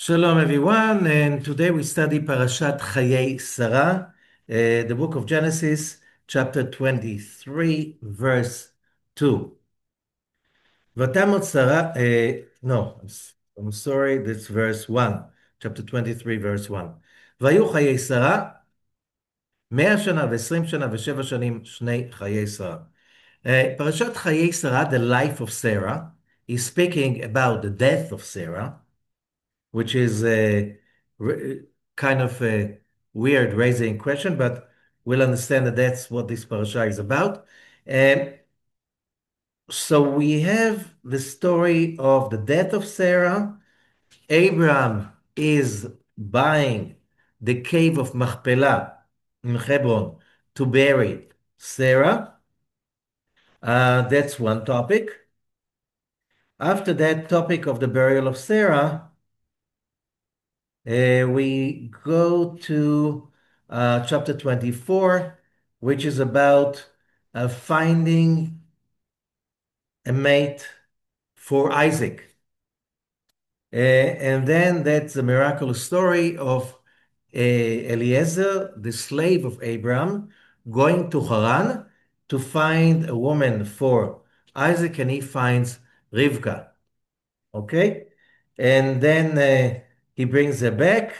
Shalom everyone, and today we study Parashat Ḥayei Sarah, the book of Genesis, chapter 23, verse 2. Vatamot Sarah, no, I'm sorry, that's verse 1, chapter 23, verse 1. והיו חיי שרה 100 שנה ו20 שנה ו7 שנים, שני חיי שרה. Parashat Ḥayei Sarah, the life of Sarah, is speaking about the death of Sarah, which is kind of a weird raising question, but we'll understand that that's what this parasha is about. So we have the story of the death of Sarah. Abraham is buying the cave of Machpelah in Hebron to bury Sarah. That's one topic. After that topic of the burial of Sarah, we go to chapter 24, which is about finding a mate for Isaac. And then that's the miraculous story of Eliezer, the slave of Abraham, going to Haran to find a woman for Isaac, and he finds Rivka. Okay? And then he brings her back.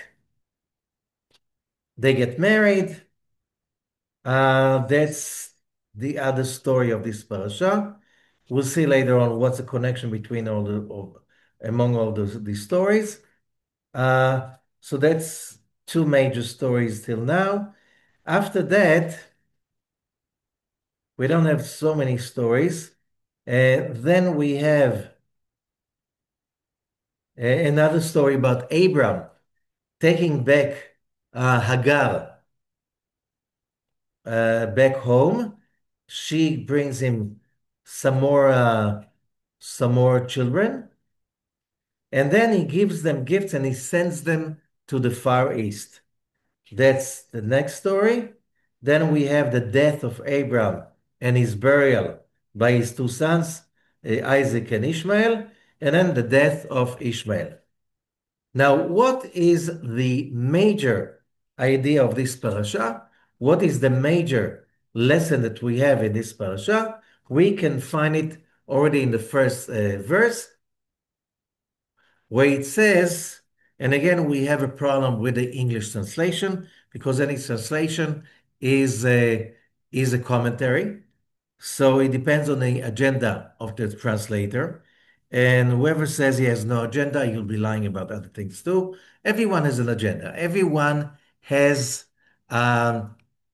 They get married. That's the other story of this parasha. We'll see later on what's the connection between among all these stories. So that's two major stories till now. After that, we don't have so many stories. Then we have another story about Abram taking back Hagar back home. She brings him some more children, and then he gives them gifts and he sends them to the Far East. That's the next story. Then we have the death of Abraham and his burial by his two sons, Isaac and Ishmael, and then the death of Ishmael. Now, what is the major idea of this parasha? What is the major lesson that we have in this parasha? We can find it already in the first verse, where it says, and again, we have a problem with the English translation because any translation is a commentary. So it depends on the agenda of the translator. And whoever says he has no agenda, he'll be lying about other things too. Everyone has an agenda. Everyone has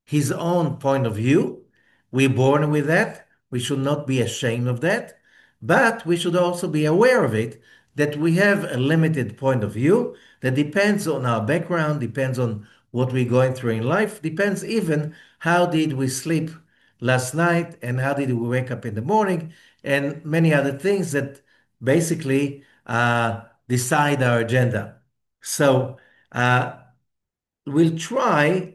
his own point of view. We're born with that. We should not be ashamed of that. But we should also be aware of it, that we have a limited point of view that depends on our background, depends on what we're going through in life, depends even how did we sleep last night and how did we wake up in the morning, and many other things that basically decide our agenda. So we'll try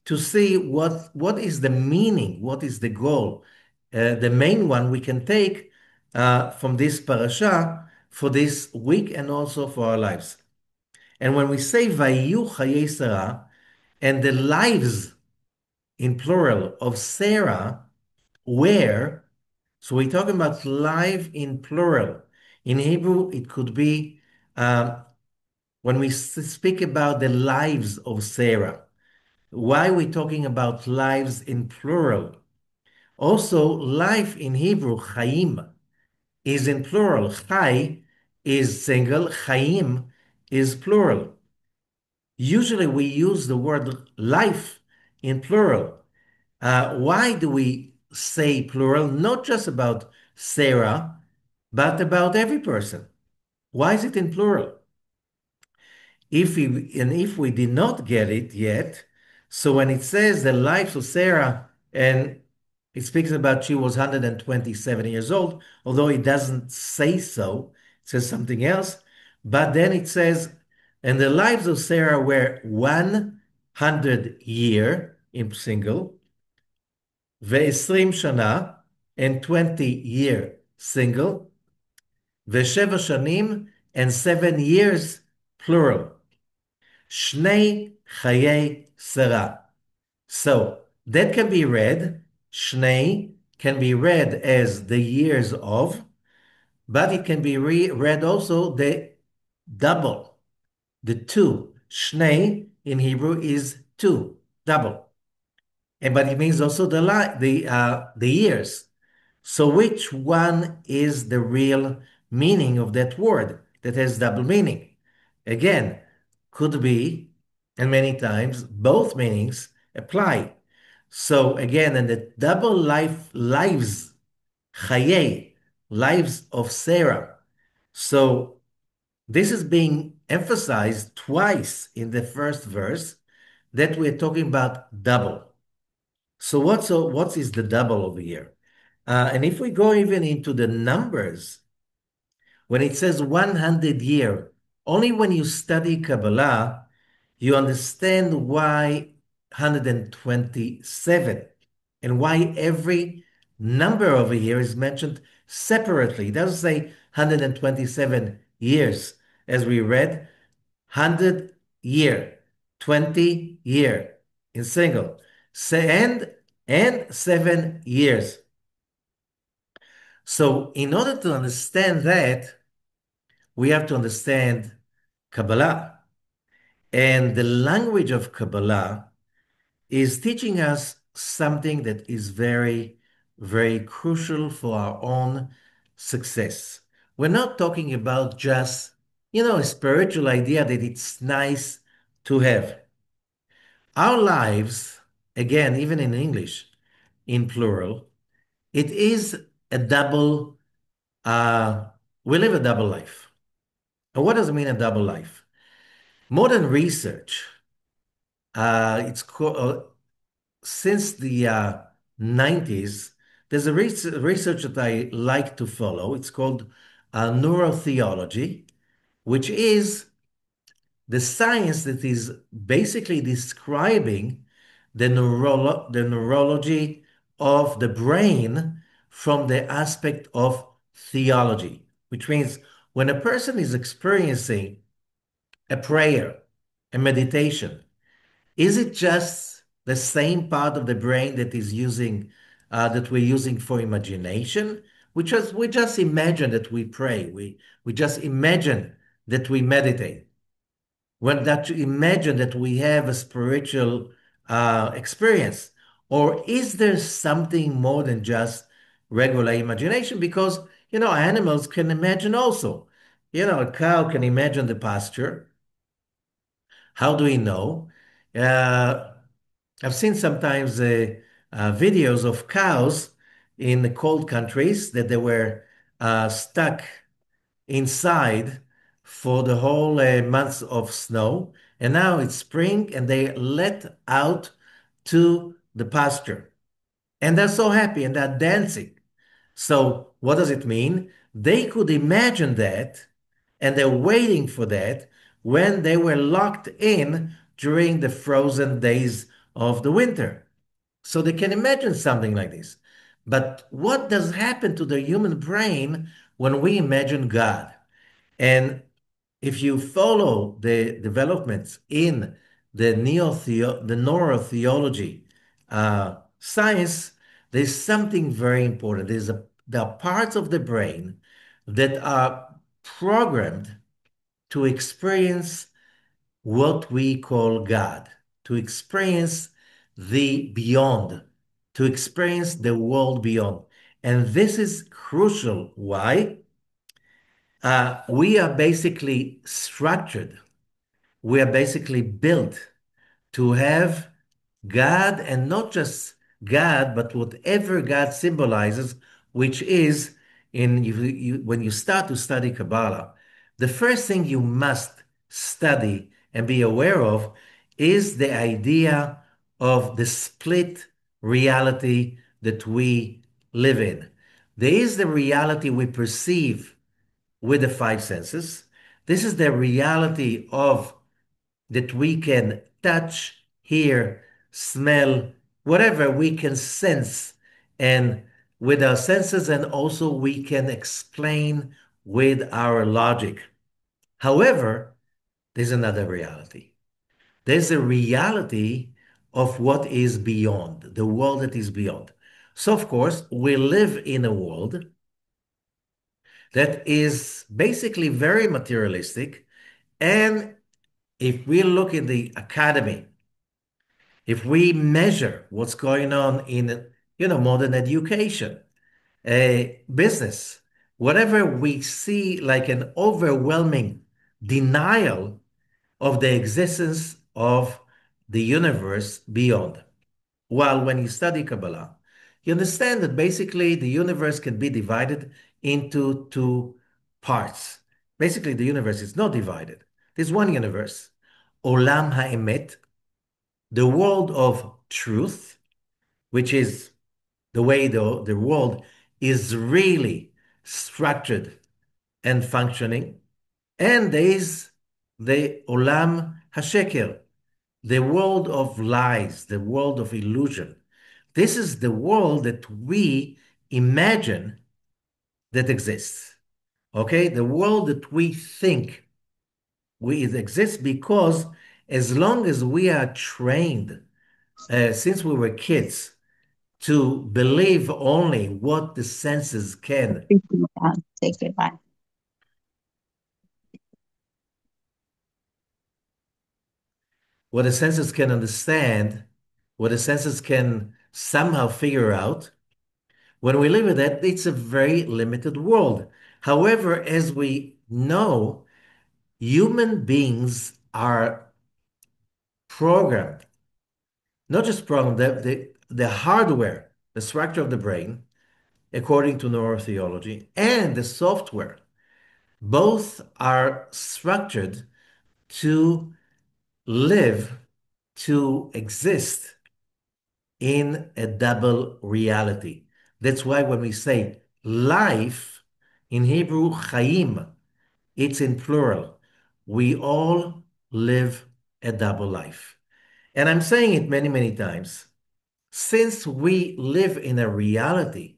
to see what is the meaning, what is the goal. The main one we can take from this parasha for this week and also for our lives. And when we say Vayu Ḥayei Sarah, and the lives in plural of Sarah were, so we're talking about life in plural. In Hebrew, it could be when we speak about the lives of Sarah. Why are we talking about lives in plural? Also, life in Hebrew, Chaim, is in plural. Chai is single, Chaim is plural. Usually we use the word life in plural. Why do we say plural? Not just about Sarah, but about every person. Why is it in plural? If we did not get it yet, so when it says the life of Sarah, and it speaks about she was 127 years old, although it doesn't say so, it says something else. But then it says, and the lives of Sarah were 100 year in single, ו-20 שנה, and 20 year single, ו-7 שנים, and 7 years plural. Shnei Ḥayei Sarah. So that can be read, Shnei can be read as the years of, but it can be read also the double, the two. Shnei in Hebrew is two, double. And but it means also the years. So which one is the real meaning of that word that has double meaning? Again, could be, and many times both meanings apply. So again, in the double lives, Ḥayei, lives of Sarah. So this is being emphasized twice in the first verse that we're talking about double. So what is the double over here? And if we go even into the numbers, when it says 100 year, only when you study Kabbalah, you understand why 127 and why every number over here is mentioned separately. It doesn't say 127 years, as we read, 100 year, 20 year in single, and 7 years. So in order to understand that, we have to understand Kabbalah. And the language of Kabbalah is teaching us something that is very, very crucial for our own success. We're not talking about just, a spiritual idea that it's nice to have. Our lives, again, even in English, in plural, it is a double, uh, we live a double life. And what does it mean a double life? Modern research, it's since the 90s, there's a research that I like to follow. It's called neurotheology, which is the science that is basically describing the neurology of the brain from the aspect of theology, which means when a person is experiencing a prayer, a meditation, is it just the same part of the brain that is using that we're using for imagination? We just imagine that we pray. We just imagine that we meditate. When that you imagine that we have a spiritual experience, or is there something more than just regular imagination? Because animals can imagine also. A cow can imagine the pasture. How do we know? Uh, I've seen sometimes videos of cows in the cold countries that they were stuck inside for the whole months of snow. And now it's spring and they let out to the pasture. And they're so happy and they're dancing. So what does it mean? They could imagine that and they're waiting for that when they were locked in during the frozen days of the winter. So they can imagine something like this. But what does happen to the human brain when we imagine God? And if you follow the developments in the neurotheology science, there's something very important. There are parts of the brain that are programmed to experience what we call God, to experience the beyond, to experience the world beyond. And this is crucial. Why? We are basically structured, we are basically built to have God, and not just God, but whatever God symbolizes, which is when you start to study Kabbalah, the first thing you must study and be aware of is the idea of the split reality that we live in. There is the reality we perceive with the five senses. This is the reality of that we can touch, hear, smell, whatever we can sense and with our senses, and also we can explain with our logic. However, there's another reality. There's a reality of what is beyond, the world that is beyond. So, of course, we live in a world that is basically very materialistic. And if we look in the academy, if we measure what's going on in, modern education, business, whatever, we see like an overwhelming denial of the existence of the universe beyond. While when you study Kabbalah, you understand that basically the universe can be divided into two parts. Basically, the universe is not divided. There's one universe, Olam HaEmet, the world of truth, which is the way the world is really structured and functioning. And there is the Olam HaSheker, the world of lies, the world of illusion. This is the world that we imagine that exists. Okay? The world that we think it exists because as long as we are trained, since we were kids, to believe only what the senses can, Take it back. what the senses can understand, what the senses can somehow figure out, when we live with that, it's a very limited world. However, as we know, human beings are programmed, not just programmed, the hardware, the structure of the brain, according to neurotheology, and the software, both are structured to live, to exist in a double reality. That's why when we say life in Hebrew, Chaim, it's in plural. We all live a double life. And I'm saying it many, many times. Since we live in a reality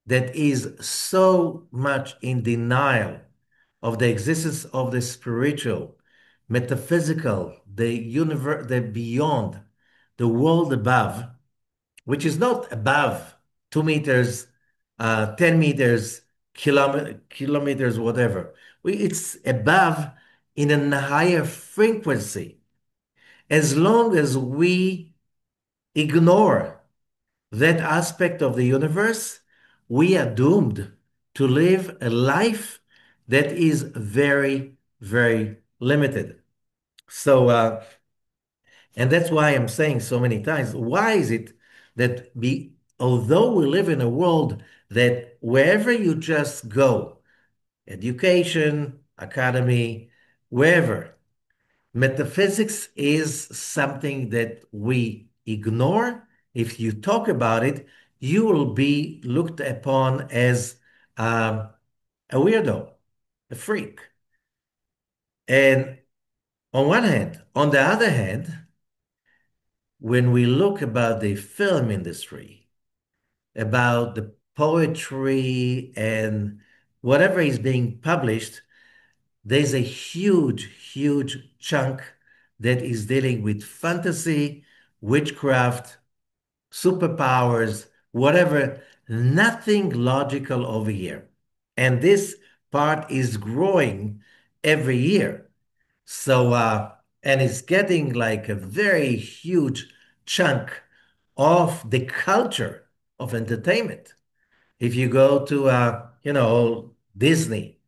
that is so much in denial of the existence of the spiritual, metaphysical, the universe, the beyond, the world above, which is not above 2 meters, 10 meters, kilometers, whatever. It's above in a higher frequency. As long as we ignore that aspect of the universe, we are doomed to live a life that is very, very limited. So, and that's why I'm saying so many times, why is it that although we live in a world that wherever you just go, education, academy, wherever, metaphysics is something that we ignore. If you talk about it, you will be looked upon as um, a weirdo, a freak. And on one hand, on the other hand, when we look about the film industry, about the poetry and whatever is being published, there's a huge, huge chunk that is dealing with fantasy, witchcraft, superpowers, whatever, nothing logical over here. And this part is growing every year. So, and it's getting like a very huge chunk of the culture of entertainment. If you go to, Disney,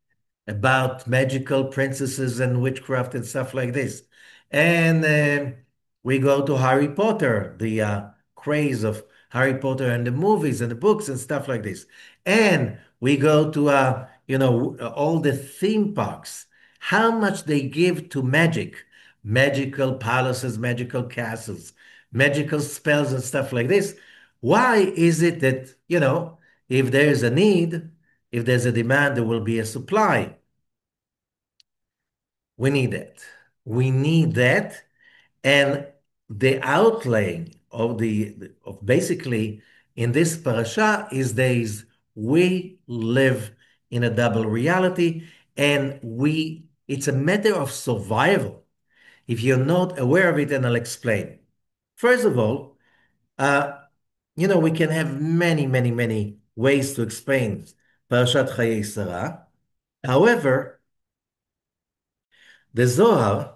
about magical princesses and witchcraft and stuff like this. And we go to Harry Potter, the craze of Harry Potter and the movies and the books and stuff like this. And we go to, all the theme parks, how much they give to magic, magical palaces, magical castles, magical spells and stuff like this. Why is it that, if there's a need, if there's a demand, there will be a supply? We need that. We need that. And the outlaying of basically in this parasha is we live in a double reality and we It's a matter of survival. If you're not aware of it, and I'll explain. First of all, uh, we can have many, many, many ways to explain Parashat Ḥayei Sarah. However, the Zohar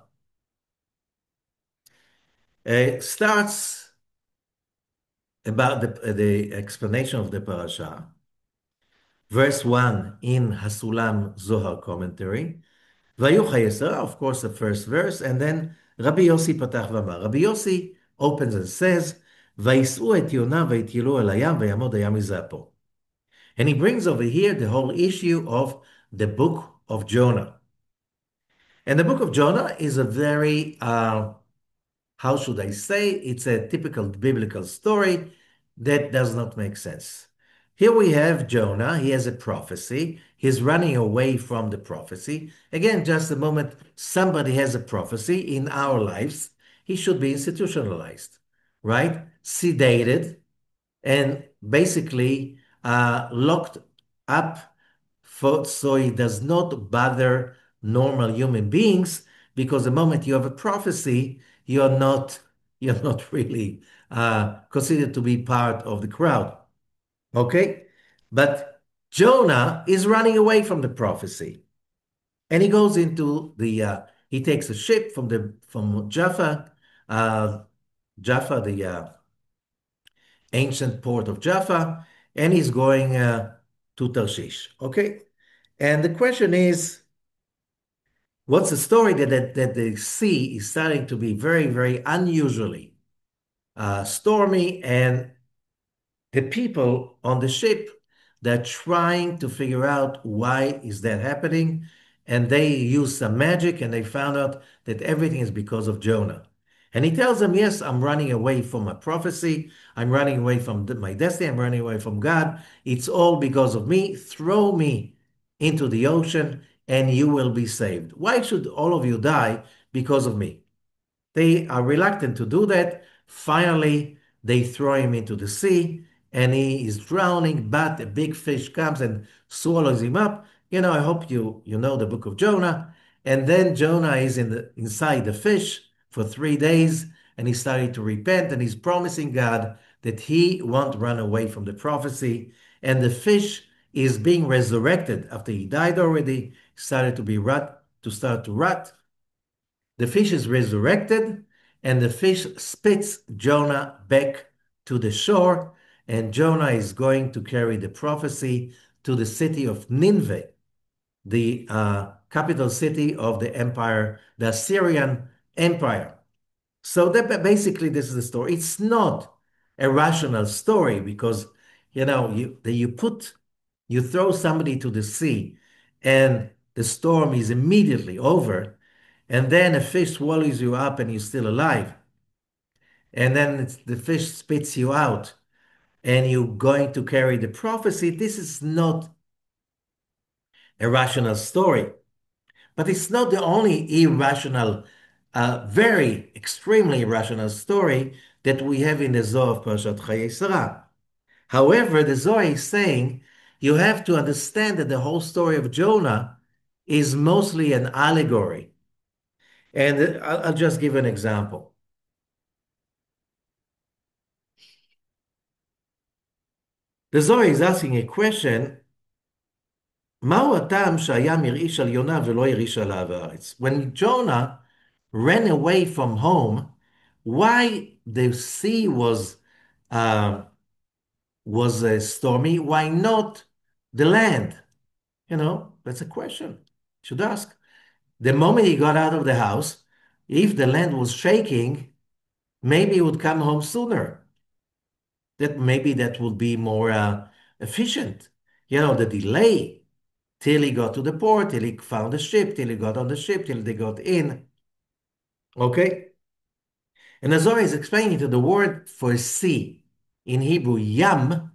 starts about the explanation of the Parashah, verse 1 in Hasulam Zohar commentary. Vayu Ḥayei Sarah, of course, the first verse, and then Rabbi Yossi Patach Vamar. Rabbi Yossi opens and says, Vayis'u et Yonah vayitilu el hayam vayamod hayam mizapo. And he brings over here the whole issue of the book of Jonah. And the book of Jonah is a very, how should I say, it's a typical biblical story that does not make sense. Here we have Jonah, he has a prophecy, he's running away from the prophecy. Again, just the moment somebody has a prophecy in our lives, he should be institutionalized, right? Sedated, and basically locked up so he does not bother normal human beings, because the moment you have a prophecy, you're not really considered to be part of the crowd. Okay? But Jonah is running away from the prophecy. And he goes into he takes a ship from Jaffa, Jaffa, the ancient port of Jaffa, and he's going to Tarshish. Okay? And the question is, what's the story that the sea is starting to be very, very unusually stormy, and the people on the ship, they're trying to figure out why is that happening, and they use some magic, and they found out that everything is because of Jonah. And he tells them, yes, I'm running away from my prophecy. I'm running away from my destiny. I'm running away from God. It's all because of me. Throw me into the ocean and you will be saved. Why should all of you die because of me? They are reluctant to do that. Finally, they throw him into the sea and he is drowning, but a big fish comes and swallows him up. I hope you know the book of Jonah. And then Jonah is inside the fish for 3 days, and he's starting to repent, and he's promising God that he won't run away from the prophecy. And the fish is being resurrected after he died already, started to start to rot. The fish is resurrected, and the fish spits Jonah back to the shore, and Jonah is going to carry the prophecy to the city of Nineveh, the capital city of the empire, the Assyrian Empire. So basically, this is the story. It's not a rational story because, you throw somebody to the sea, and the storm is immediately over, and then a fish swallows you up and you're still alive. And then the fish spits you out and you're going to carry the prophecy. This is not a rational story. But it's not the only irrational, very extremely irrational story that we have in the Zohar of Parashat Ḥayei Sarah. However, the Zohar is saying you have to understand that the whole story of Jonah is mostly an allegory. And I'll just give an example. The Zohar is asking a question, מהו הטעם שהים הרעיש על יונה ולא הרעיש על הארץ? When Jonah ran away from home, why the sea was stormy? Why not the land? That's a question you should ask. The moment he got out of the house, if the land was shaking, maybe he would come home sooner. That would be more efficient. The delay till he got to the port, till he found the ship, till he got on the ship, till they got in. Okay? And as always, explaining to the word for sea in Hebrew, yam,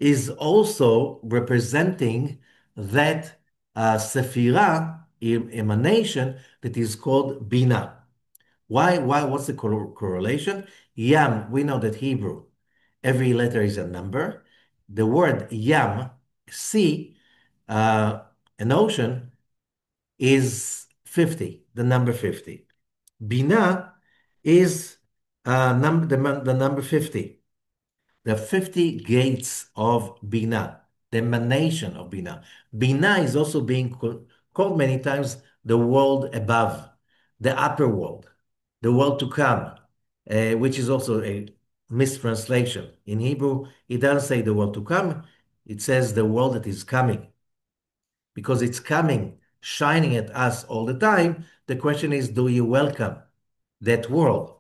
is also representing that sephirah, emanation, that is called bina. Why? What's the correlation? Yam, we know that Hebrew, every letter is a number. The word yam, sea, an ocean, is 50, the number 50. Binah is the number 50. The 50 gates of Binah, the emanation of Binah. Binah is also being called many times the world above, the upper world, the world to come, which is also a mistranslation. In Hebrew, it doesn't say the world to come, it says the world that is coming, because it's coming, shining at us all the time. The question is, do you welcome that world?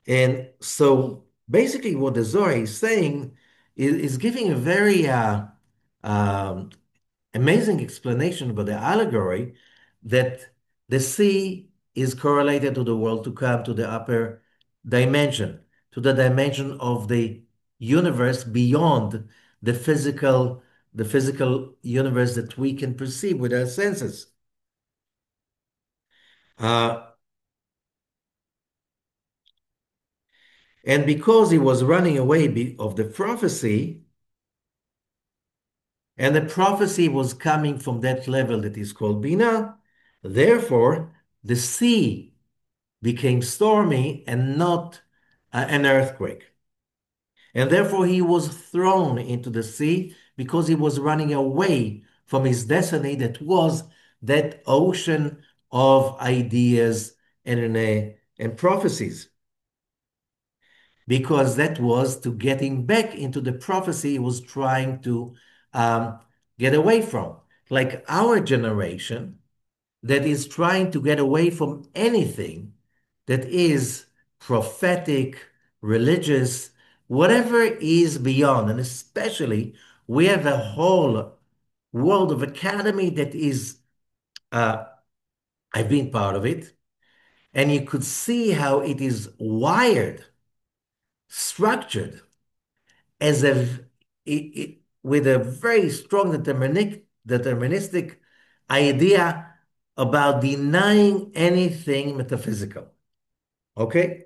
And so basically, what the Zohar is saying is giving a very um, amazing explanation about the allegory that the sea is correlated to the world to come, to the upper dimension, to the dimension of the universe beyond the physical, the physical universe that we can perceive with our senses. Uh, and because he was running away of the prophecy, and the prophecy was coming from that level that is called Bina. Therefore, the sea became stormy and not an earthquake. And therefore, he was thrown into the sea because he was running away from his destiny that was that ocean of ideas and prophecies. Because that was to getting back into the prophecy he was trying to um, get away from. Like our generation that is trying to get away from anything that is prophetic, religious, whatever is beyond. And especially, we have a whole world of academy that is, uh, I've been part of it, and you could see how it is wired, structured as with a very strong deterministic idea about denying anything metaphysical. Okay,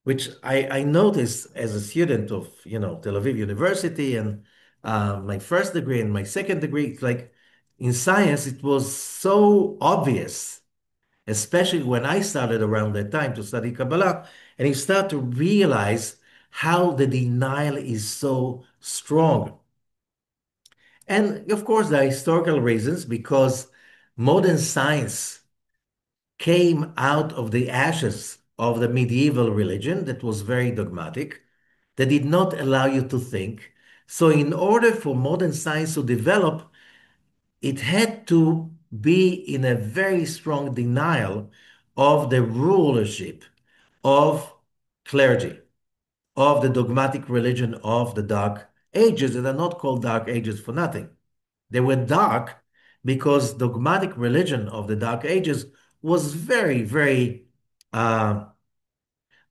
which I noticed as a student of Tel Aviv University and my first degree and my second degree. It's like in science, it was so obvious, especially when I started around that time to study Kabbalah, and you start to realize how the denial is so strong. And of course, there are historical reasons because modern science came out of the ashes of the medieval religion that was very dogmatic, that did not allow you to think. So, in order for modern science to develop, it had to be in a very strong denial of the rulership of clergy, of the dogmatic religion of the Dark Ages that are not called Dark Ages for nothing. They were dark because dogmatic religion of the Dark Ages was very, very uh,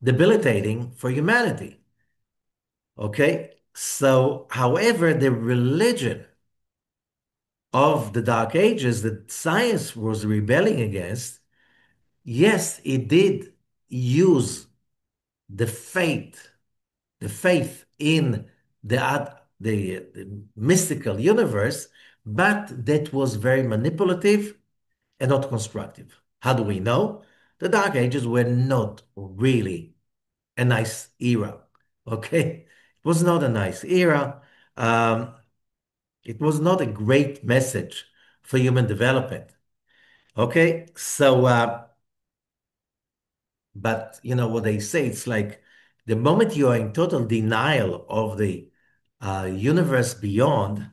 debilitating for humanity. Okay? So, however, the religion of the Dark Ages that science was rebelling against, yes, it did use the faith, the faith in the mystical universe, but that was very manipulative and not constructive. How do we know? The Dark Ages were not really a nice era. Okay, it was not a nice era. Um, it was not a great message for human development. Okay, so but you know what they say, it's like the moment you are in total denial of the universe beyond,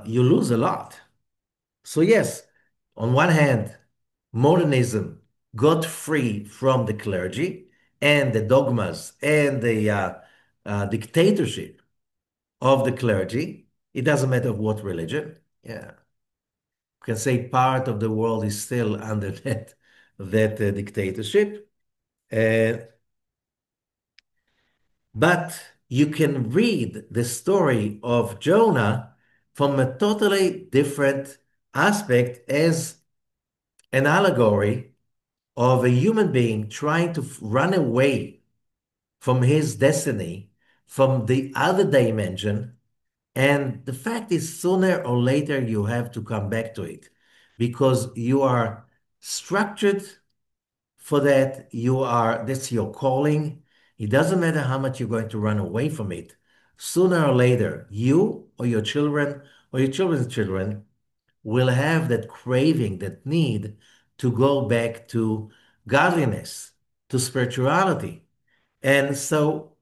you lose a lot. So yes, on one hand, modernism got free from the clergy and the dogmas and the dictatorship of the clergy. It doesn't matter what religion. Yeah, you can say part of the world is still under that dictatorship. Uh, but you can read the story of Jonah from a totally different aspect as an allegory of a human being trying to run away from his destiny, from the other dimension. And the fact is, sooner or later, you have to come back to it. because you are structured for that. That's your calling. It doesn't matter how much you're going to run away from it. Sooner or later, you or your children's children will have that craving, that need to go back to godliness, to spirituality. And so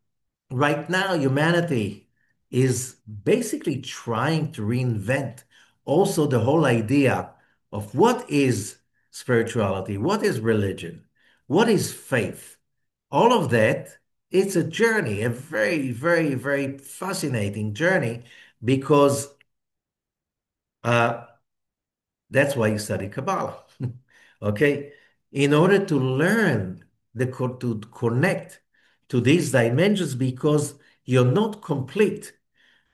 right now, humanity is basically trying to reinvent also the whole idea of what is spirituality, what is religion, what is faith. All of that, it's a journey, a very, very, very fascinating journey because uh, that's why you study Kabbalah. Okay? In order to learn to connect to these dimensions because you're not complete.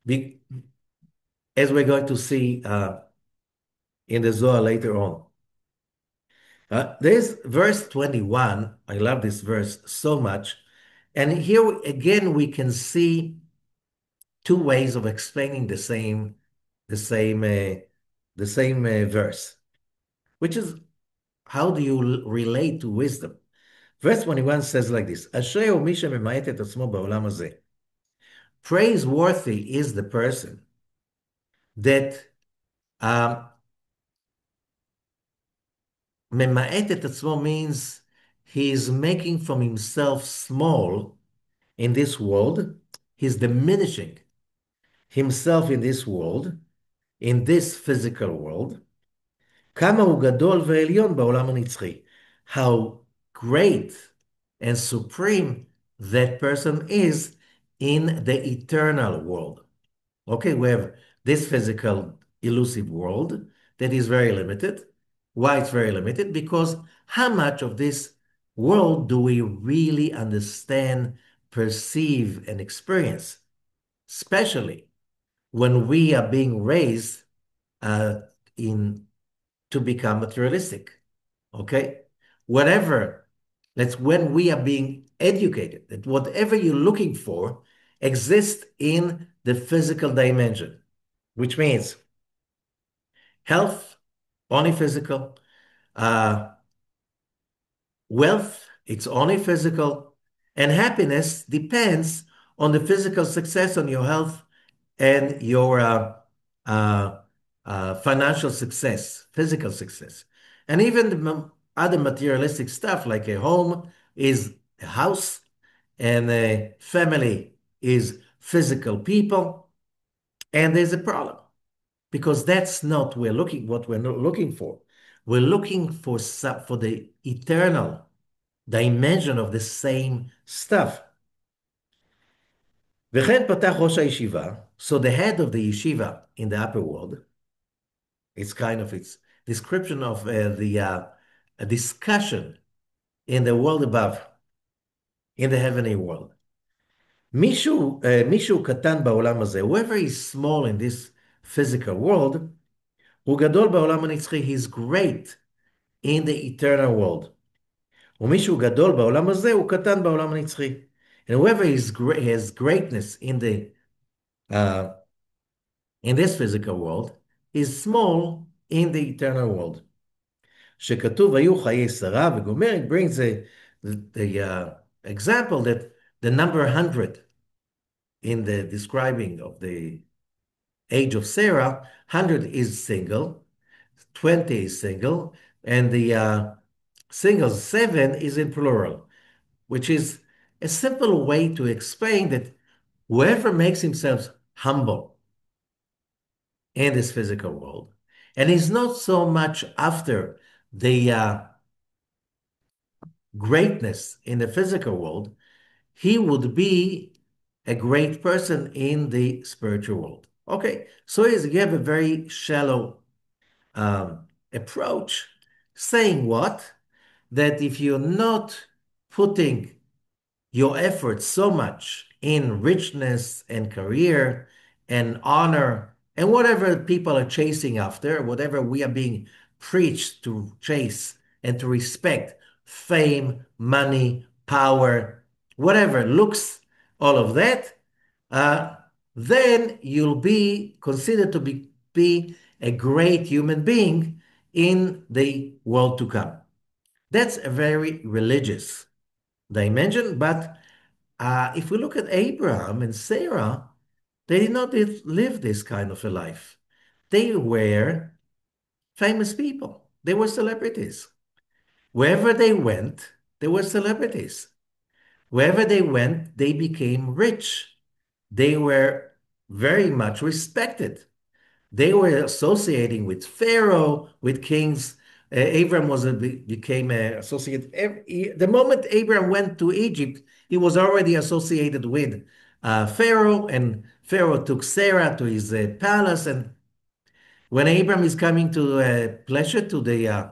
Be, as we're going to see in the Zohar later on. There's verse 21. I love this verse so much. And here again, we can see two ways of explaining the same, uh, verse, which is how do you relate to wisdom? Verse 21 says like this, אשרי הוא מי שממעט את עצמו בעולם הזה. Praiseworthy is the person that um, ממעט את עצמו means he is making from himself small in this world. He's diminishing himself in this world, in this physical world. כמה הוא גדול ועליון בעולם הנצחי. How great and supreme that person is in the eternal world. Okay, we have this physical elusive world that is very limited. Why it's very limited? Because how much of this world do we really understand, perceive, and experience? Especially when we are being raised uh, in to become materialistic. Okay? Whatever, that's when we are being educated, that whatever you're looking for exists in the physical dimension, which means health, only physical, uh, wealth, it's only physical, and happiness depends on the physical success, on your health, and your uh, financial success, physical success. And even the other materialistic stuff like a home is a house and a family is physical people. And there's a problem because that's not what we're not looking for. We're looking for the eternal dimension of the same stuff. וכן פתח ראש הישיבה, so the head of the yeshiva in the upper world, it's kind of its description of the a discussion in the world above, in the heavenly world. מישהו קטן בעולם הזה, whoever is small in this physical world, הוא גדול בעולם הנצחי, he's great in the eternal world. ומישהו גדול בעולם הזה, הוא קטן בעולם הנצחי. And whoever has greatness uh, in this physical world is small in the eternal world. שכתוב היו חיי שרה וגומר, it brings the example that the number 100 in the describing of the age of Sarah, 100 is single, 20 is single, and the single 7 is in plural, which is a simple way to explain that whoever makes himself humble in this physical world and is not so much after the greatness in the physical world, he would be a great person in the spiritual world. Okay, so you have a very shallow approach saying what? That if you're not putting your efforts so much in richness and career and honor and whatever people are chasing after, whatever we are being preached to chase and to respect, fame, money, power, whatever looks, all of that, uh, then you'll be considered to be a great human being in the world to come. That's a very religious dimension, but if we look at Abraham and Sarah, they did not live this kind of a life. They were famous people. They were celebrities. Wherever they went, they were celebrities. Wherever they went, they became rich. They were very much respected. They were associating with Pharaoh, with kings. Abram became an associate. The moment Abram went to Egypt, he was already associated with Pharaoh, and Pharaoh took Sarah to his palace. And when Abram is coming to pleasure to the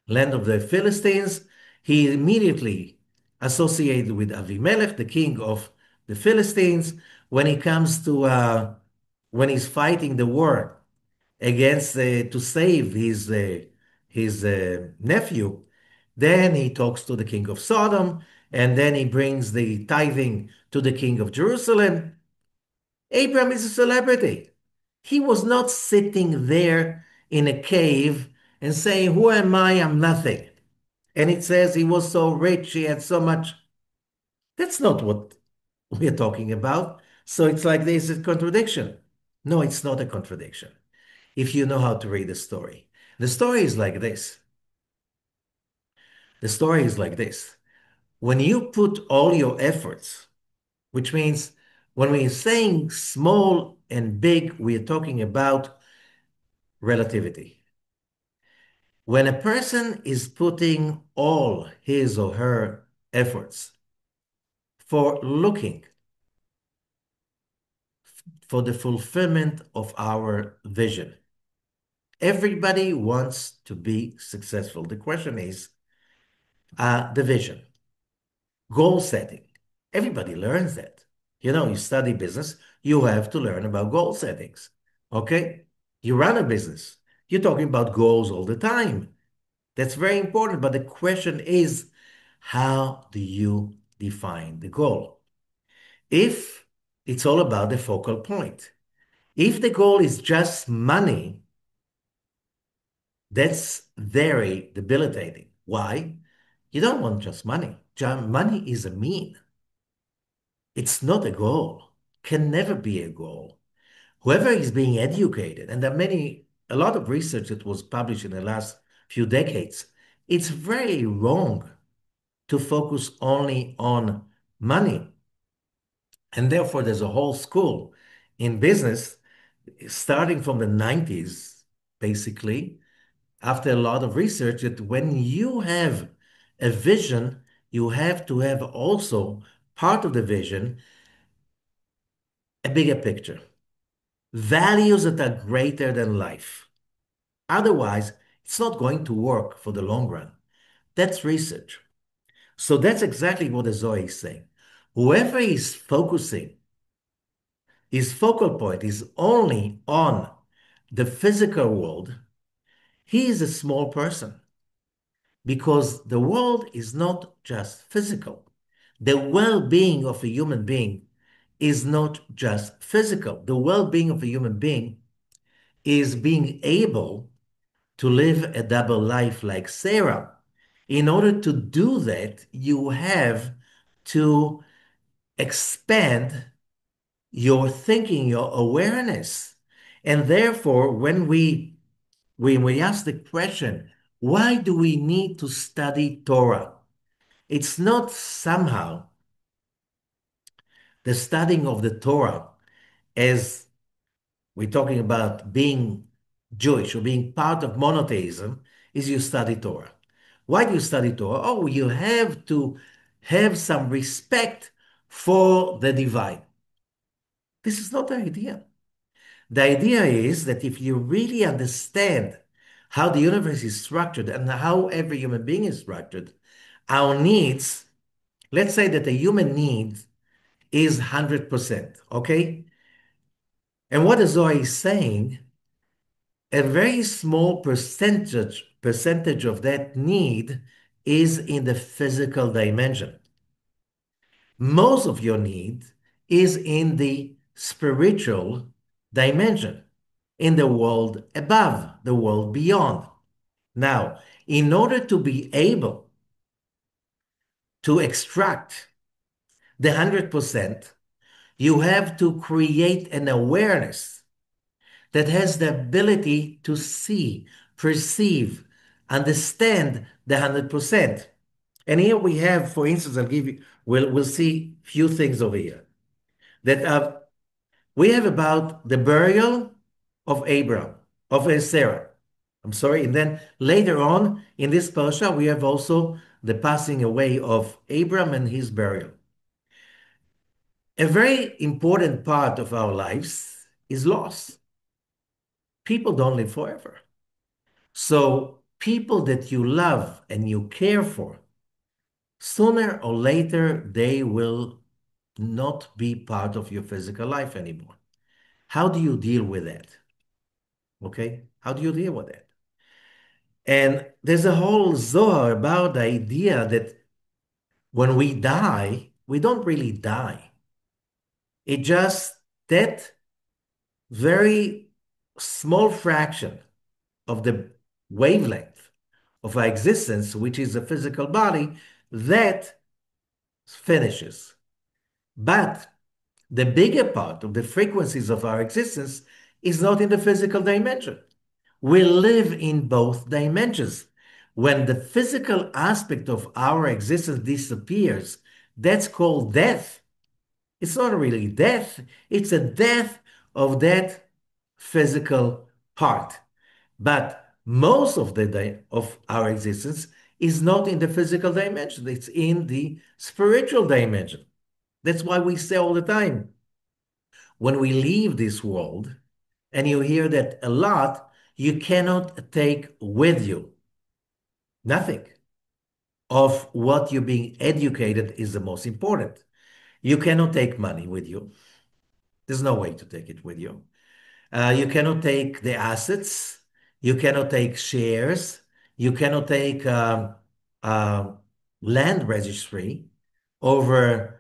land of the Philistines, he immediately associated with Avimelech, the king of the Philistines. When he comes to when he's fighting the war against to save his nephew, then he talks to the king of Sodom, and then he brings the tithing to the king of Jerusalem. Abraham is a celebrity. He was not sitting there in a cave and saying, "Who am I? I'm nothing." And it says he was so rich, he had so much. That's not what we're talking about. So it's like there's a contradiction. No, it's not a contradiction. If you know how to read the story. The story is like this. The story is like this. When you put all your efforts, which means when we're saying small and big, we're talking about relativity. When a person is putting all his or her efforts for looking for the fulfillment of our vision, everybody wants to be successful. The question is the vision, goal setting. Everybody learns that. You know, you study business, you have to learn about goal settings. Okay? You run a business, you're talking about goals all the time. That's very important. But the question is, how do you define the goal? If it's all about the focal point, if the goal is just money, that's very debilitating. Why? You don't want just money. Money is a mean. It's not a goal. Can never be a goal. Whoever is being educated, and there are a lot of research that was published in the last few decades, it's very wrong to focus only on money. And therefore, there's a whole school in business starting from the 90s, basically, after a lot of research, that when you have a vision, you have to have also part of the vision, a bigger picture, values that are greater than life. Otherwise, it's not going to work for the long run. That's research. So that's exactly what the Zohar is saying. Whoever is focusing, his focal point is only on the physical world, he is a small person because the world is not just physical. The well-being of a human being is not just physical. The well-being of a human being is being able to live a double life like Sarah. In order to do that, you have to expand your thinking, your awareness. And therefore, when we ask the question, why do we need to study Torah? It's not somehow the studying of the Torah as we're talking about being Jewish or being part of monotheism is you study Torah. Why do you study Torah? Oh, you have to have some respect for the divine. This is not the idea. The idea is that if you really understand how the universe is structured and how every human being is structured, our needs, let's say that a human need is 100%, okay? And what the Zohar is saying, a very small percentage of that need is in the physical dimension. Most of your need is in the spiritual dimension. in the world above, the world beyond. Now, in order to be able to extract the 100%, you have to create an awareness that has the ability to see, perceive, understand the 100%. And here we have, for instance, we'll see few things over here that we have about the burial of Abraham, of Sarah. I'm sorry. And then later on in this parasha, we have also the passing away of Abraham and his burial. A very important part of our lives is loss. People don't live forever. So people that you love and you care for, sooner or later, they will not be part of your physical life anymore. How do you deal with that? Okay? How do you deal with that? And there's a whole Zohar about the idea that when we die, we don't really die. It just that very small fraction of the wavelength of our existence, which is a physical body, that finishes. But the bigger part of the frequencies of our existence is not in the physical dimension. We live in both dimensions. When the physical aspect of our existence disappears, that's called death. It's not really death, it's a death of that physical part. But most of of our existence is not in the physical dimension, it's in the spiritual dimension. That's why we say all the time, when we leave this world, and you hear that a lot, you cannot take with you nothing of what you're being educated is the most important. You cannot take money with you. There's no way to take it with you. You cannot take the assets. You cannot take shares. You cannot take uh, land registry over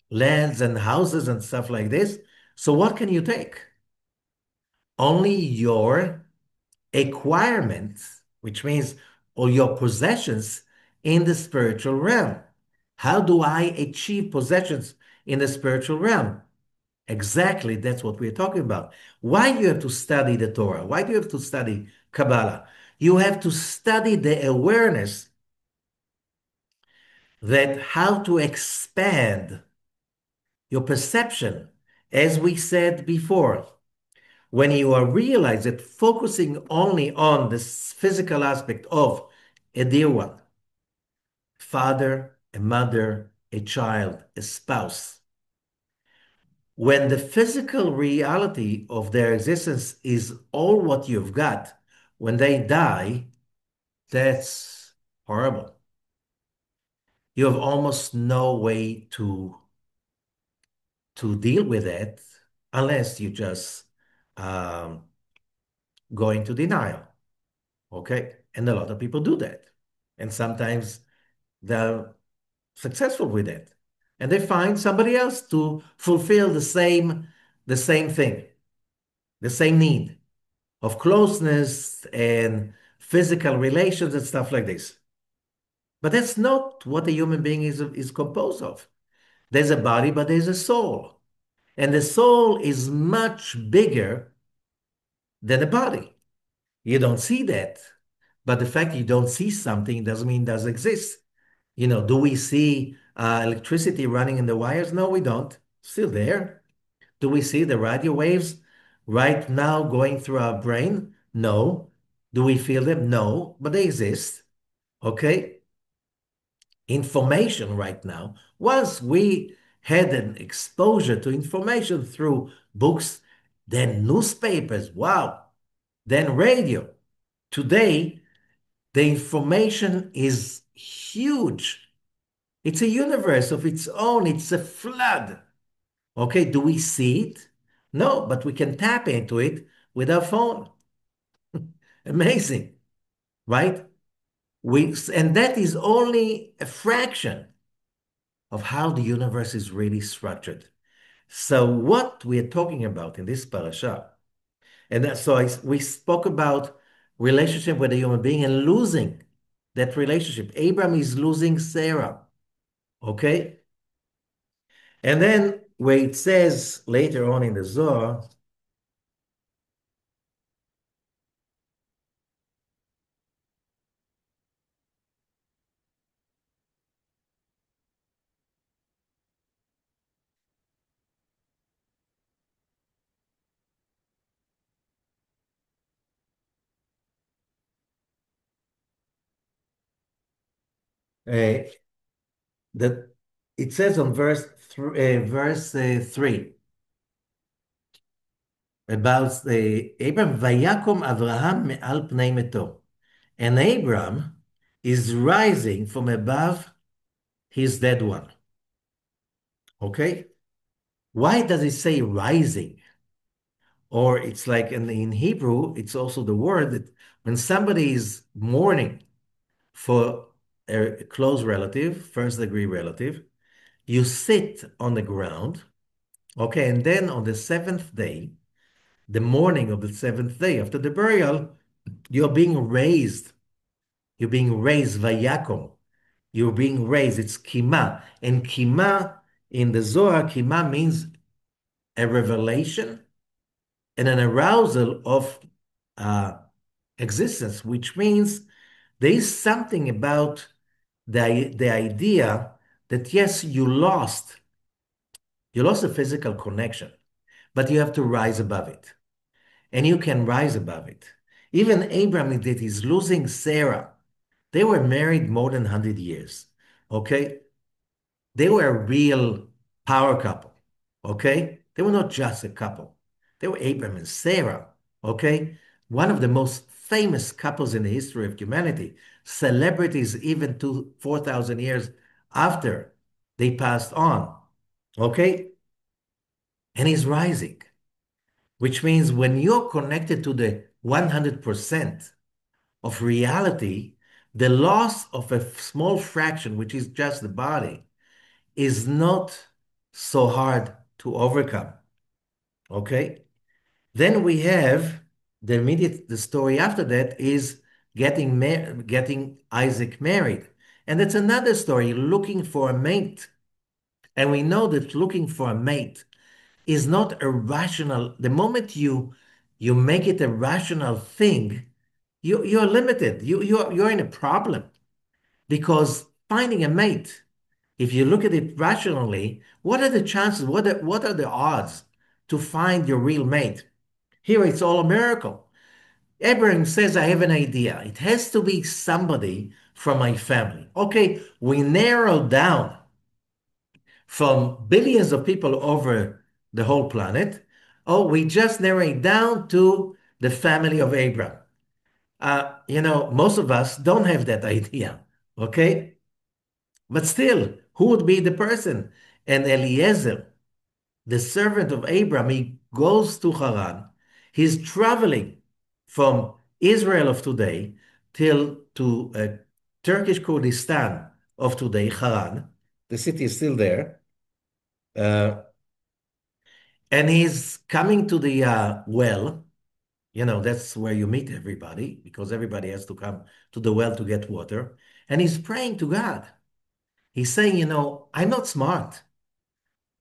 lands and houses and stuff like this. So what can you take? Only your acquirements, which means all your possessions in the spiritual realm. How do I achieve possessions in the spiritual realm? Exactly, that's what we're talking about. Why do you have to study the Torah? Why do you have to study Kabbalah? You have to study the awareness that how to expand your perception, as we said before. When you are realize that focusing only on the physical aspect of a dear one, father, a mother, a child, a spouse, when the physical reality of their existence is all what you've got, when they die, that's horrible. You have almost no way to deal with it unless you just um, go into denial. Okay. And a lot of people do that. And sometimes they're successful with it. And they find somebody else to fulfill the same thing, the same need of closeness and physical relations and stuff like this. But that's not what a human being is composed of. There's a body, but there's a soul. And the soul is much bigger than the body. You don't see that. But the fact you don't see something doesn't mean it doesn't exist. Do we see electricity running in the wires? No, we don't. Still there. Do we see the radio waves right now going through our brain? No. Do we feel them? No, but they exist. Okay. Information right now. Once we had an exposure to information through books, then newspapers, wow, then radio. Today, the information is huge. It's a universe of its own. It's a flood. Okay, do we see it? No, but we can tap into it with our phone. Amazing, right? And that is only a fraction of how the universe is really structured. So what we're talking about in this parasha We spoke about relationship with a human being and losing that relationship. Abraham is losing Sarah. Okay? And then where it says later on in the Zohar, uh, that it says on verse 3 about the Abraham, Vayakom Avraham me'al pnei meto. And Abraham is rising from above his dead one. Okay? Why does it say rising? Or it's like in Hebrew, it's also the word that when somebody is mourning for a close relative, first degree relative, you sit on the ground, okay, and then on the seventh day, the morning of the seventh day after the burial, you're being raised. You're being raised, vayakom. You're being raised. It's kima. And kima in the Zohar, kima means a revelation and an arousal of uh, existence, which means there is something about the idea that yes, you lost a physical connection, but you have to rise above it. And you can rise above it. Even Abraham did, he's losing Sarah. They were married more than 100 years. Okay? They were a real power couple. Okay? They were not just a couple. They were Abraham and Sarah. Okay? One of the most famous couples in the history of humanity. Celebrities even 4,000 years after they passed on. Okay? And he's rising, which means when you're connected to the 100% of reality, the loss of a small fraction, which is just the body, is not so hard to overcome. Okay? Then we have the story after that is getting Isaac married. And that's another story, looking for a mate. And we know that looking for a mate is not a rational. The moment you make it a rational thing, you're limited. You're in a problem because finding a mate, if you look at it rationally, what are the chances? What are the odds to find your real mate? Here it's all a miracle. Abraham says, I have an idea. It has to be somebody from my family. Okay, we narrow down from billions of people over the whole planet. Oh, we just narrow it down to the family of Abraham. Most of us don't have that idea. Okay, but still, who would be the person? And Eliezer, the servant of Abraham, he goes to Haran. He's traveling from Israel of today till to Turkish Kurdistan of today, Haran. The city is still there. Uh, and he's coming to the well. That's where you meet everybody because everybody has to come to the well to get water. And he's praying to God. He's saying, I'm not smart.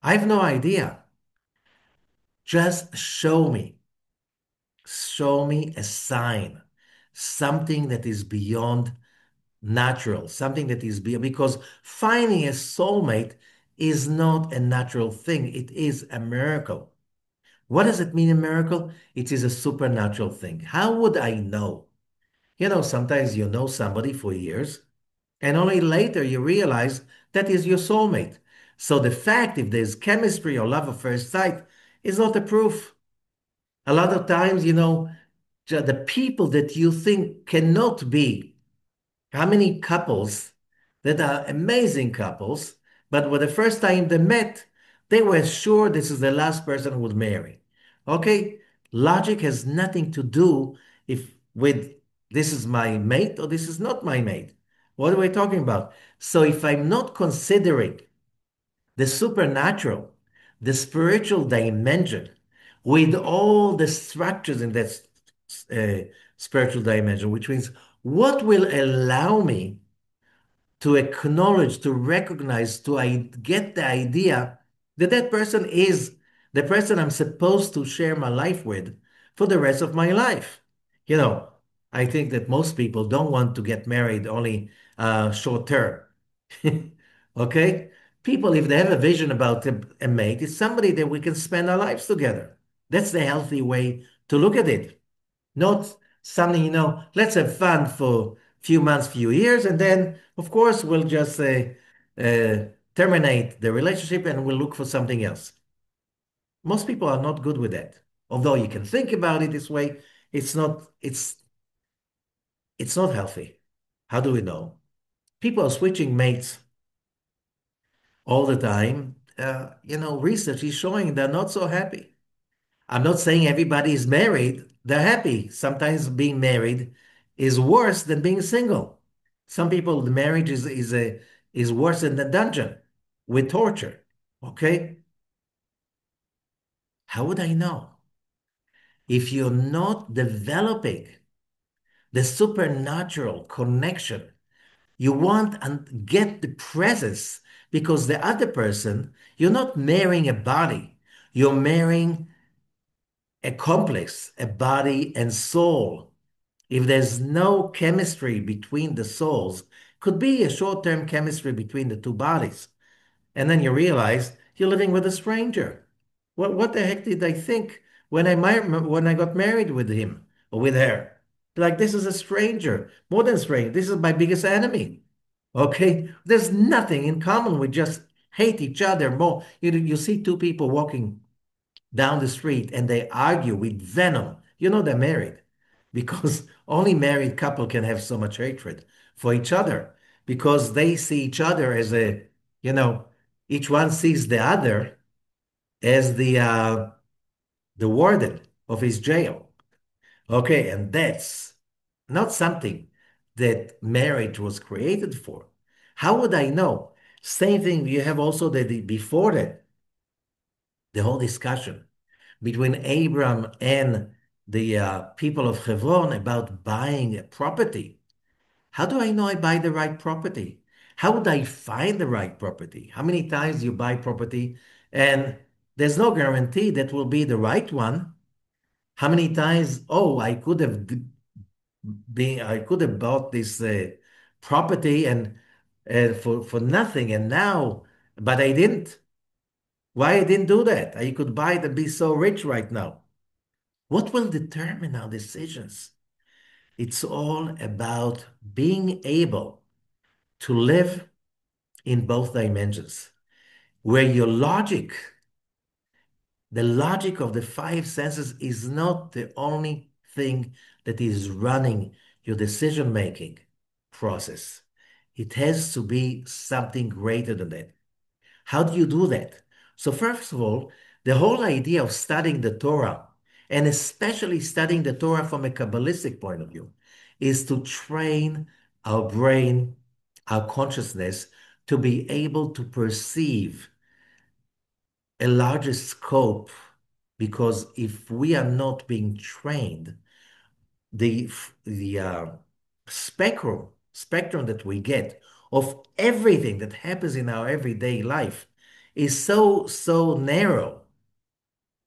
I have no idea. Just show me a sign, something that is beyond natural, something that is beyond, because finding a soulmate is not a natural thing. It is a miracle. What does it mean, a miracle? It is a supernatural thing. How would I know? Sometimes you know somebody for years, and only later you realize that is your soulmate. So the fact if there's chemistry or love at first sight is not a proof. A lot of times, the people that you think cannot be, how many couples that are amazing couples, but when the first time they met, they were sure this is the last person who would marry. Okay? Logic has nothing to do if with this is my mate or this is not my mate. What are we talking about? So if I'm not considering the supernatural, the spiritual dimension, with all the structures in that spiritual dimension, which means what will allow me to acknowledge, to recognize, get the idea that that person is the person I'm supposed to share my life with for the rest of my life. You know, I think that most people don't want to get married only short term. Okay? People, if they have a vision about a mate, it's somebody that we can spend our lives together. That's the healthy way to look at it. Not something, let's have fun for a few months, few years, and then, of course, we'll just terminate the relationship and we'll look for something else. Most people are not good with that. Although you can think about it this way, it's not, it's not healthy. How do we know? People are switching mates all the time. Research is showing they're not so happy. I'm not saying everybody is married, they're happy. Sometimes being married is worse than being single. Some people, the marriage is worse than the dungeon with torture. Okay? How would I know? If you're not developing the supernatural connection, you want and get the presence because the other person, you're not marrying a body, you're marrying a complex, a body and soul. If there's no chemistry between the souls, could be a short-term chemistry between the two bodies. And then you realize you're living with a stranger. What the heck did I think when I got married with him or with her? Like, this is a stranger, more than stranger. This is my biggest enemy. Okay? There's nothing in common. We just hate each other more. You see two people walking down the street and they argue with venom, they're married because only married couple can have so much hatred for each other because they see each other as you know, each one sees the other as the warden of his jail. Okay, and that's not something that marriage was created for. How would I know? Same thing, you have also before that, the whole discussion between Abram and the people of Hebron about buying a property. How do I know I buy the right property? How would I find the right property? How many times you buy property and there's no guarantee that will be the right one? How many times, oh, I could have bought this property and for nothing and now, but I didn't. Why I didn't do that? I could buy it and be so rich right now. What will determine our decisions? It's all about being able to live in both dimensions, where the logic of the five senses is not the only thing that is running your decision-making process. It has to be something greater than that. How do you do that? So first of all, the whole idea of studying the Torah, and especially studying the Torah from a Kabbalistic point of view, is to train our brain, our consciousness, to be able to perceive a larger scope. Because if we are not being trained, the spectrum that we get of everything that happens in our everyday life is so narrow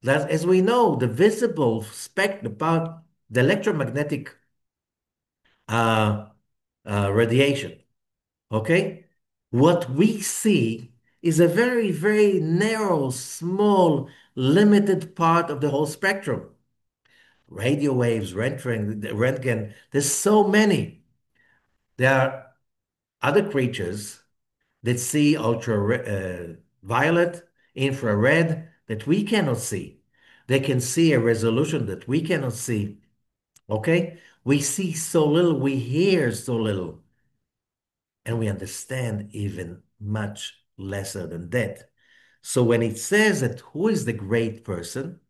that, as we know, the visible spectrum, about the electromagnetic uh, radiation, okay, what we see is a very, very narrow, small, limited part of the whole spectrum. Radio waves, röntgen, there's so many. There are other creatures that see ultraviolet, infrared that we cannot see. They can see a resolution that we cannot see. Okay? We see so little, we hear so little, and we understand even much lesser than that. So when it says that who is the great person,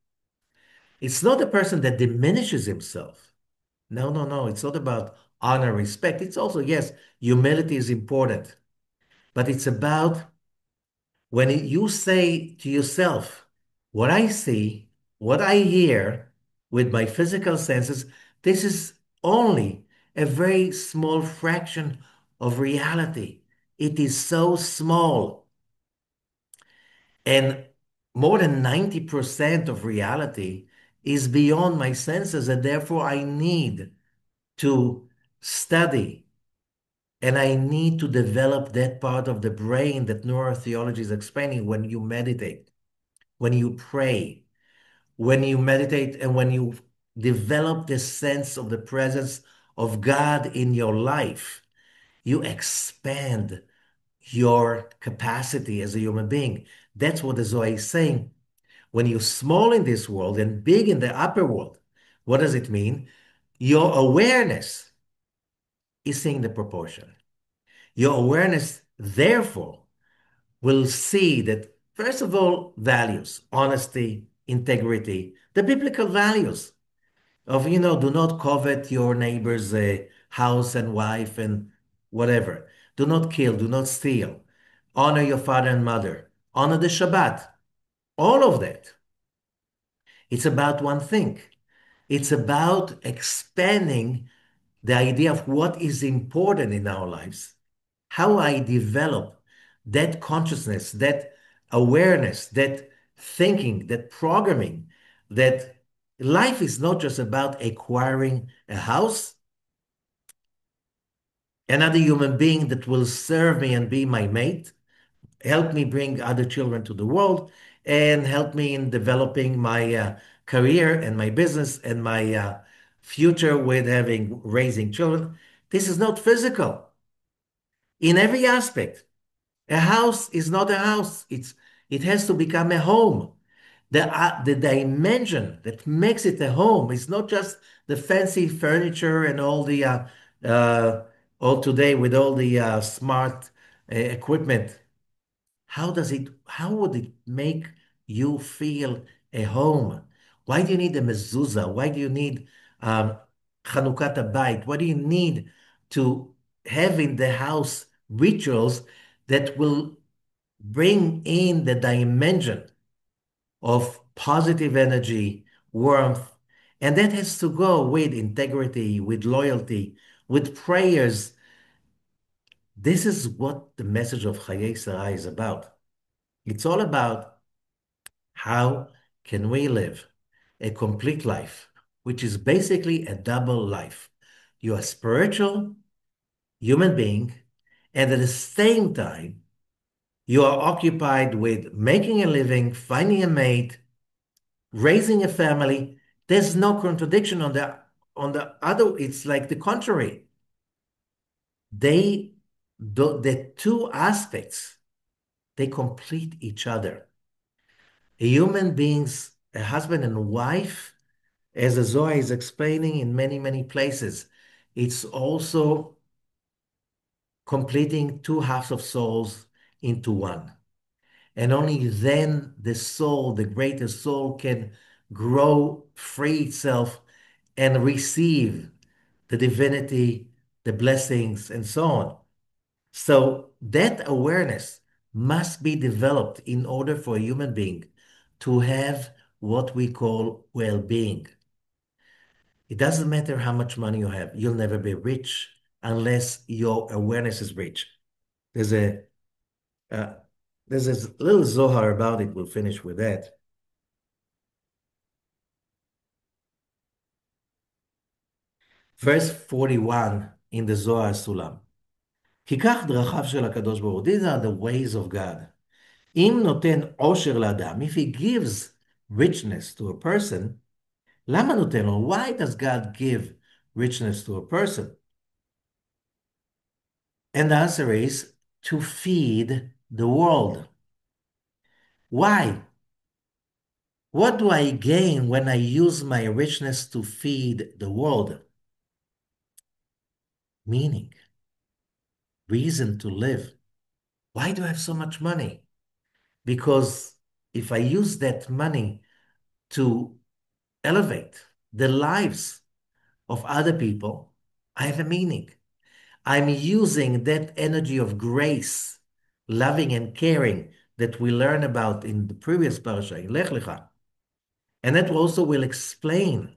it's not a person that diminishes himself. No, no, no. It's not about honor, respect. It's also, yes, humility is important, but it's about when you say to yourself, what I see what I hear with my physical senses, this is only a very small fraction of reality. It is so small. And more than 90% of reality is beyond my senses, and therefore I need to study and I need to develop that part of the brain that neurotheology is explaining when you meditate, when you pray, when you meditate, and when you develop this sense of the presence of God in your life, you expand your capacity as a human being. That's what the Zohar is saying. When you're small in this world and big in the upper world, what does it mean? Your awareness is seeing the proportion. Your awareness, therefore, will see that, first of all, values, honesty, integrity, the biblical values of, do not covet your neighbor's house and wife and whatever. Do not kill, do not steal. Honor your father and mother. Honor the Shabbat. All of that. It's about one thing. It's about expanding the idea of what is important in our lives, how I develop that consciousness, that awareness, that thinking, that programming, that life is not just about acquiring a house, another human being that will serve me and be my mate, help me bring other children to the world, and help me in developing my career and my business and my future with raising children. This is not physical in every aspect. A house is not a house. It has to become a home. The dimension that makes it a home is not just the fancy furniture and uh, all today with all the smart equipment. How would it make you feel a home? Why do you need a mezuzah? Why do you need um, Chanukat Habayit? What do you need to have in the house rituals that will bring in the dimension of positive energy, warmth, and that has to go with integrity, with loyalty, with prayers. This is what the message of Ḥayei is about. It's all about how can we live a complete life, which is basically a double life. You're a spiritual human being, and at the same time, you are occupied with making a living, finding a mate, raising a family. There's no contradiction on the other. It's like the contrary. They the two aspects, they complete each other. A human beings, a husband and wife, as the Zohar is explaining in many, many places, it's also completing two halves of souls into one. And only then the soul, the greatest soul, can grow, free itself, and receive the divinity, the blessings, and so on. So that awareness must be developed in order for a human being to have what we call well-being. It doesn't matter how much money you have. You'll never be rich unless your awareness is rich. There's a uh, there's a little Zohar about it. We'll finish with that. Verse 41 in the Zohar Sulam. כי כך דרכיו של הקדוש ברוך הוא. These are the ways of God. אם נותן עושר לאדם, if he gives richness to a person, למה נותן לו? Why does God give richness to a person? And the answer is to feed the world. Why? What do I gain when I use my richness to feed the world? Meaning, reason to live. Why do I have so much money? Because if I use that money to elevate the lives of other people, I have a meaning. I'm using that energy of grace, loving and caring that we learn about in the previous parasha, in Lech Lecha. And that also will explain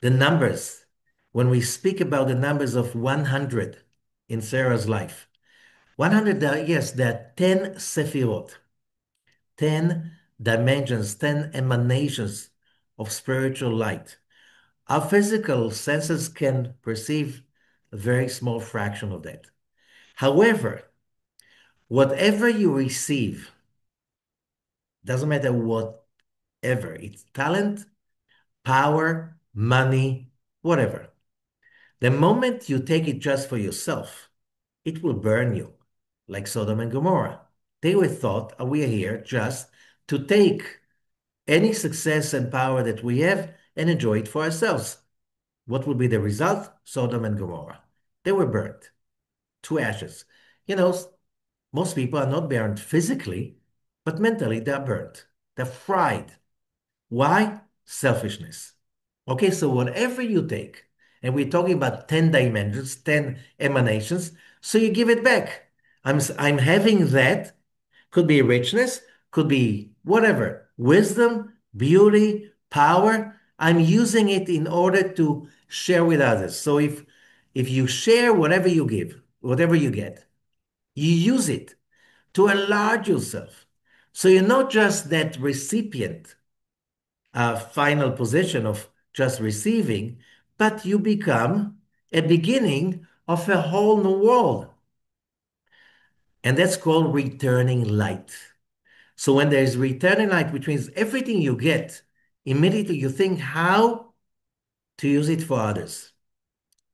the numbers. When we speak about the numbers of 100 in Sarah's life, 100, yes, there are 10 sephirot, 10 dimensions, 10 emanations of spiritual light. Our physical senses can perceive a very small fraction of that. However, whatever you receive, doesn't matter whatever, it's talent, power, money, whatever. The moment you take it just for yourself, it will burn you, like Sodom and Gomorrah. They were thought, we are here just to take any success and power that we have and enjoy it for ourselves. What will be the result? Sodom and Gomorrah. They were burnt to ashes. You know, most people are not burned physically, but mentally they're burnt. They're fried. Why? Selfishness. Okay, so whatever you take, and we're talking about 10 dimensions, 10 emanations, so you give it back. I'm having that, could be richness, could be whatever, wisdom, beauty, power. I'm using it in order to share with others. So if you share whatever you give, whatever you get, you use it to enlarge yourself. So you're not just that recipient, final position of just receiving, but you become a beginning of a whole new world. And that's called returning light. So when there's returning light, which means everything you get, immediately you think how to use it for others.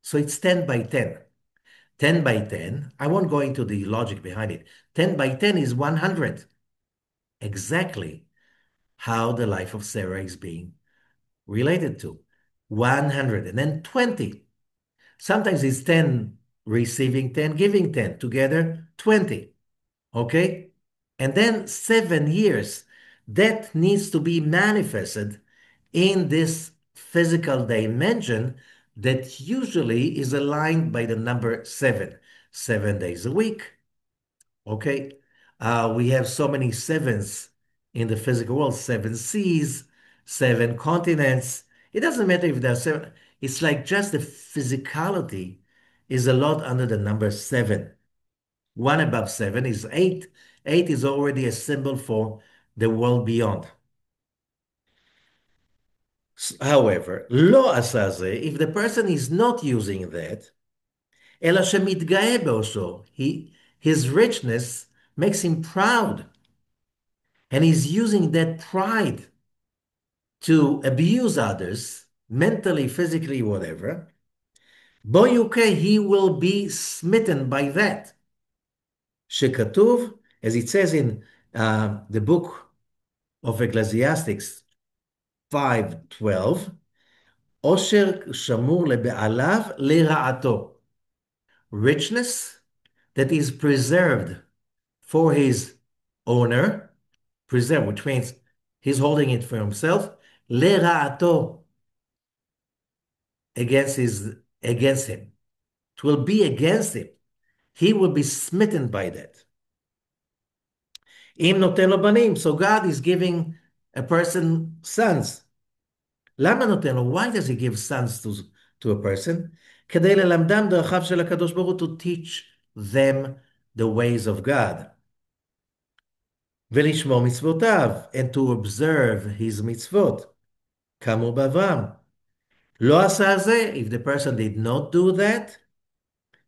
So it's 10 by 10. 10 by 10, I won't go into the logic behind it. 10 by 10 is 100. Exactly how the life of Sarah is being related to. 100 and then 20. Sometimes it's 10 receiving 10, giving 10, together 20. Okay? And then 7 years. That needs to be manifested in this physical dimension that usually is aligned by the number seven, 7 days a week. Okay? We have so many sevens in the physical world, seven seas, seven continents. It doesn't matter if there are seven. It's like just the physicality is a lot under the number seven. One above seven is eight. Eight is already a symbol for the world beyond. However, lo עשה זה, if the person is not using that, אלא שמתגאה באושו, his richness makes him proud, and he's using that pride to abuse others, mentally, physically, whatever, בו יוכה, he will be smitten by that. שכתוב, as it says in the book of Ecclesiastes 5:12, עושר שמור לבעליו לרעתו. Richness that is preserved for his owner, preserved, which means he's holding it for himself, לרעתו, against him. It will be against him. He will be smitten by that. אם נותן לו בנים, so God is giving a person sons. למה נותן לו? Why does he give sons to a person? כדי ללמדם דרכיו של הקדוש ברוך הוא, to teach them the ways of God. ולשמור מצוותיו, and to observe his מצוות. כאמור באברהם. לא עשה זה, if the person did not do that,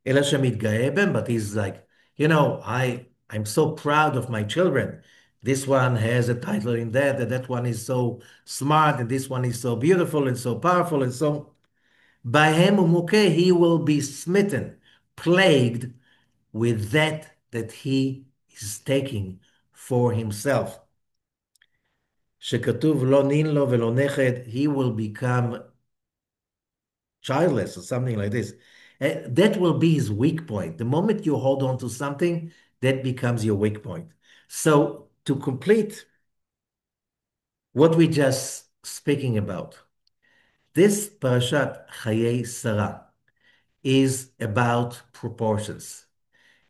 אלא שמתגאה בהם, but he's like, I'm so proud of my children. This one has a title in that, and that one is so smart, and this one is so beautiful and so powerful, and so בהם הוא מוכה, he will be smitten, plagued with that he is taking for himself. שכתוב לא נין לו ולא נכד, he will become childless or something like this. That will be his weak point. The moment you hold on to something, that becomes your weak point. So to complete what we just speaking about, this Parashat Ḥayei Sarah is about proportions.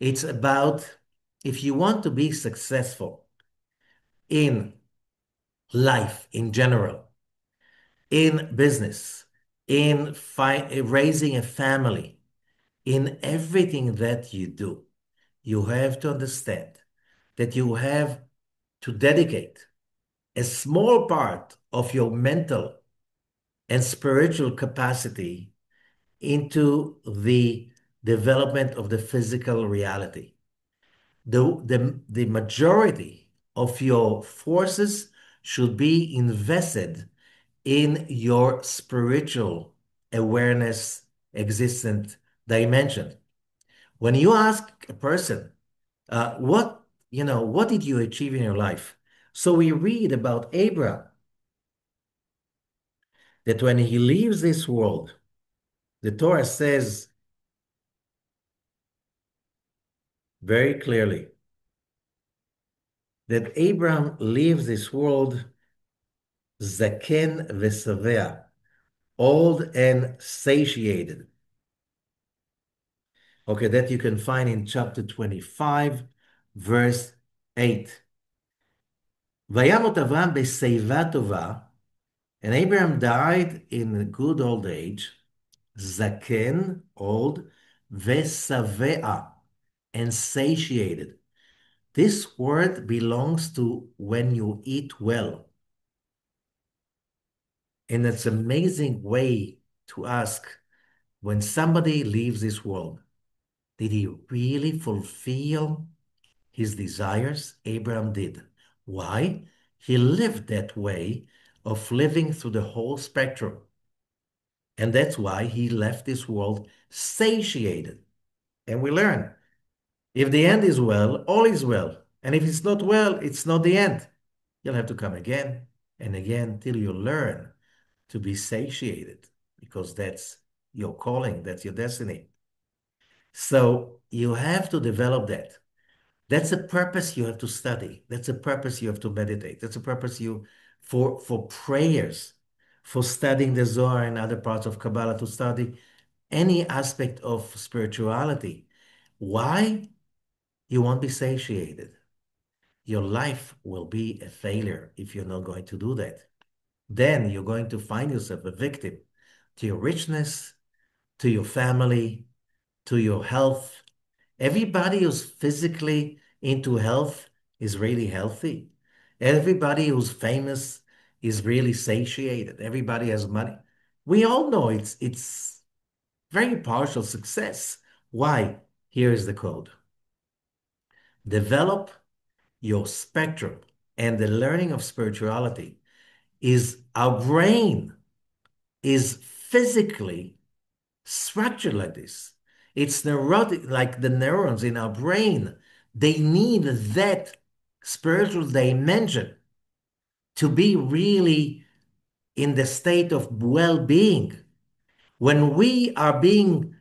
It's about if you want to be successful in life in general, in business, in raising a family, in everything that you do, you have to understand that you have to dedicate a small part of your mental and spiritual capacity into the development of the physical reality. The majority of your forces should be invested in your spiritual awareness existent dimension. When you ask a person, what did you achieve in your life? So we read about Abraham that when he leaves this world, the Torah says very clearly that Abraham leaves this world zaken v'savea, old and satiated. Okay, that you can find in chapter 25, verse 8. Vayamot Avram b'seiva tova, and Abraham died in a good old age, zaken, old, v'savea, and satiated. This word belongs to when you eat well. And it's an amazing way to ask when somebody leaves this world, did he really fulfill his desires? Abraham did. Why? He lived that way of living through the whole spectrum. And that's why he left this world satiated. And we learn if the end is well, all is well. And if it's not well, it's not the end. You'll have to come again and again till you learn to be satiated because that's your calling, that's your destiny. So you have to develop that. That's a purpose you have to study. That's a purpose you have to meditate. That's a purpose you for prayers, for studying the Zohar and other parts of Kabbalah, to study any aspect of spirituality. Why? You won't be satiated. Your life will be a failure if you're not going to do that. Then you're going to find yourself a victim to your richness, to your family, to your health. Everybody who's physically into health is really healthy. Everybody who's famous is really satiated. Everybody has money. We all know it's very partial success. Why? Here is the code. Develop your spectrum, and the learning of spirituality is our brain is physically structured like this. It's neurotic, like the neurons in our brain. They need that spiritual dimension to be really in the state of well-being. When we are being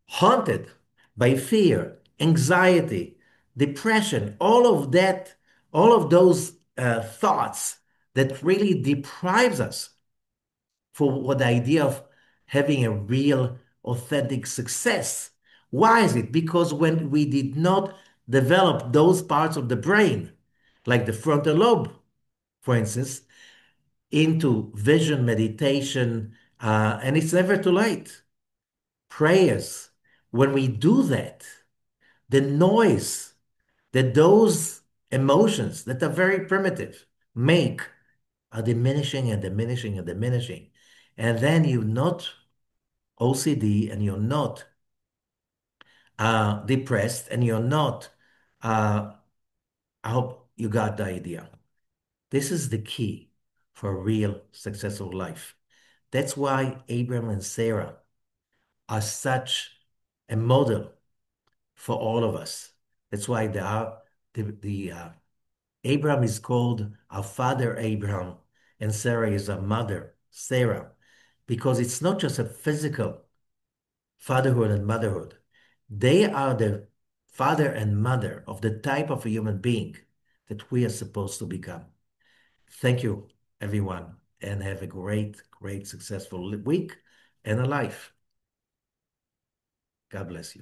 haunted by fear, anxiety, depression, all of that, all of those thoughts that really deprives us for what the idea of having a real, authentic success. Why is it? Because when we did not develop those parts of the brain, like the frontal lobe, for instance, into vision, meditation, and it's never too late. Prayers, when we do that, the noise that those emotions that are very primitive make are diminishing and diminishing and diminishing. And then you're not OCD and you're not depressed and you're not, uh, I hope you got the idea. This is the key for a real successful life. That's why Abraham and Sarah are such a model for all of us. That's why they are the Abraham is called our father Abraham, and Sarah is our mother Sarah, because it's not just a physical fatherhood and motherhood. They are the father and mother of the type of a human being that we are supposed to become. Thank you, everyone, and have a great, great, successful week and a life. God bless you.